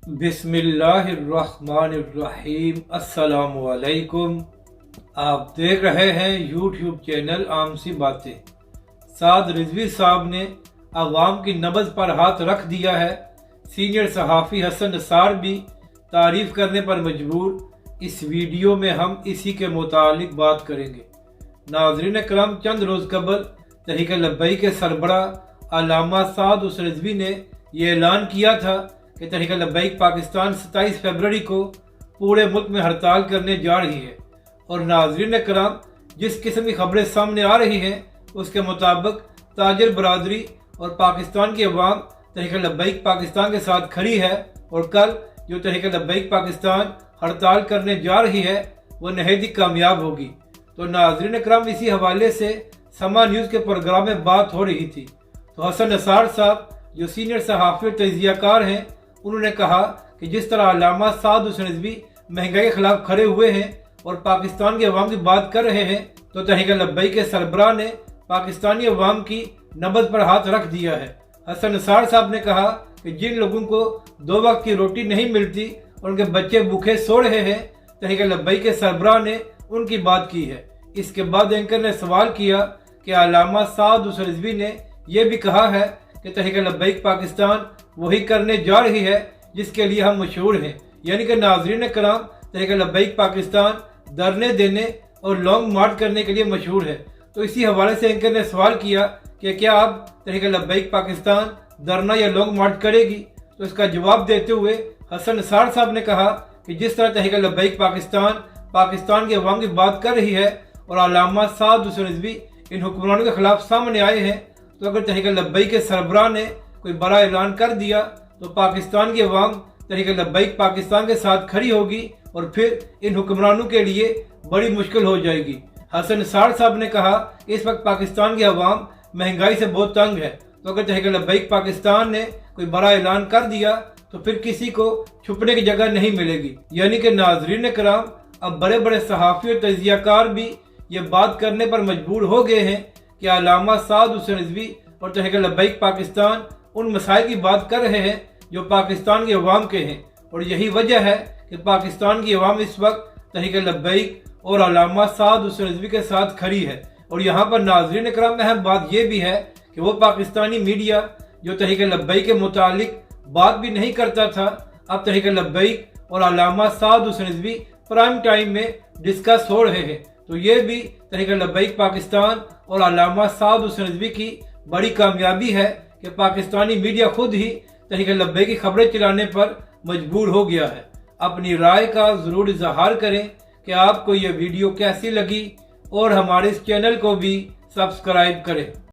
बिस्मिल्लाहिर्रहमानिर्रहीम। अस्सलामुअलैकुम। आप देख रहे हैं यूट्यूब चैनल आम सी बातें। साद रिजवी साहब ने अवाम की नब्ज़ पर हाथ रख दिया है। सीनियर सहाफ़ी हसन निसार भी तारीफ़ करने पर मजबूर। इस वीडियो में हम इसी के मुतालिक बात करेंगे। नाज़रीन करम, चंद रोज़ कबल तहरीक लब्बैक के सरबराह अल्लामा साद रिजवी ने यह ऐलान किया था कि तहरीक लब्बैक पाकिस्तान 27 फरवरी को पूरे मुल्क में हड़ताल करने जा रही है। और नाज़रीन कराम, जिस किस्म की खबरें सामने आ रही हैं उसके मुताबिक ताजिर बरादरी और पाकिस्तान की अवाम तहरीक लब्बैक पाकिस्तान के साथ खड़ी है। और कल जो तहरीक लब्बैक पाकिस्तान हड़ताल करने जा रही है वो नहायत कामयाब होगी। तो नाज़रीन कराम, इसी हवाले से समा न्यूज़ के प्रोग्राम में बात हो रही थी तो हसन निसार साहब जो सीनियर सहाफ़ी और तजियाकार हैं, उन्होंने कहा कि जिस तरह अल्लामा साद रिजवी महंगाई के खिलाफ खड़े हुए हैं और पाकिस्तान के अवाम की बात कर रहे हैं, तो तहरीक लब्बैक के सरबराह ने पाकिस्तानी अवाम की नब्ज़ पर हाथ रख दिया है। हसन निसार साहब ने कहा कि जिन लोगों को 2 वक्त की रोटी नहीं मिलती और उनके बच्चे भूखे सो रहे हैं, तहरीक लब्बैक के सरबराह ने उनकी बात की है। इसके बाद एंकर ने सवाल किया कि अल्लामा साद रिजवी ने यह भी कहा है कि तहरीक लब्बैक पाकिस्तान वही करने जा रही है जिसके लिए हम मशहूर हैं। यानी कि नाज़रीन कराम, तहरीक लब्बैक पाकिस्तान धरने देने और लॉन्ग मार्च करने के लिए मशहूर है। तो इसी हवाले से एंकर ने सवाल किया कि क्या आप तहरीक लब्बैक पाकिस्तान धरना या लॉन्ग मार्च करेगी। तो इसका जवाब देते हुए हसन निसार साहब ने कहा कि जिस तरह तहरीक लब्बैक पाकिस्तान के अवाम की बात कर रही है और अल्लामा साद रिजवी इन हुक्मरानों के खिलाफ सामने आए हैं, तो अगर तहरीक लब्बैक के सरबराह ने कोई बड़ा ऐलान कर दिया तो पाकिस्तान की अवाम तहरीक लब्बैक पाकिस्तान के साथ खड़ी होगी और फिर इन हुक्मरानों के लिए बड़ी मुश्किल हो जाएगी। हसन निसार साहब ने कहा इस वक्त पाकिस्तान की अवाम महंगाई से बहुत तंग है, तो अगर तहरीक लब्बैक पाकिस्तान ने कोई बड़ा ऐलान कर दिया तो फिर किसी को छुपने की जगह नहीं मिलेगी। यानी कि नाजरीन कराम, अब बड़े बड़े सहाफ़ी और तजियाकार भी ये बात करने पर मजबूर हो गए हैं कि अल्लामा साद रिजवी और तहरीक लब्बैक पाकिस्तान उन मसाइल की बात कर रहे हैं जो पाकिस्तान की अवाम के हैं। और यही वजह है कि पाकिस्तान की अवाम इस वक्त तहरीक लब्बैक और अल्लामा साद रिजवी के साथ खड़ी है। और यहाँ पर नाज़रीन कराम, अहम बात यह भी है कि वो पाकिस्तानी मीडिया जो तहरीक लब्बैक के मुतालिक बात भी नहीं करता था, अब तहरीक लब्बैक और अल्लामा साद रिजवी प्राइम टाइम में डिस्कस हो रहे हैं। तो ये भी तहरीक लब्बैक पाकिस्तान और अल्लामा साद रिजवी की बड़ी कामयाबी है कि पाकिस्तानी मीडिया खुद ही तहरीक लब्बैक की खबरें चलाने पर मजबूर हो गया है। अपनी राय का ज़रूर इजहार करें कि आपको यह वीडियो कैसी लगी और हमारे इस चैनल को भी सब्सक्राइब करें।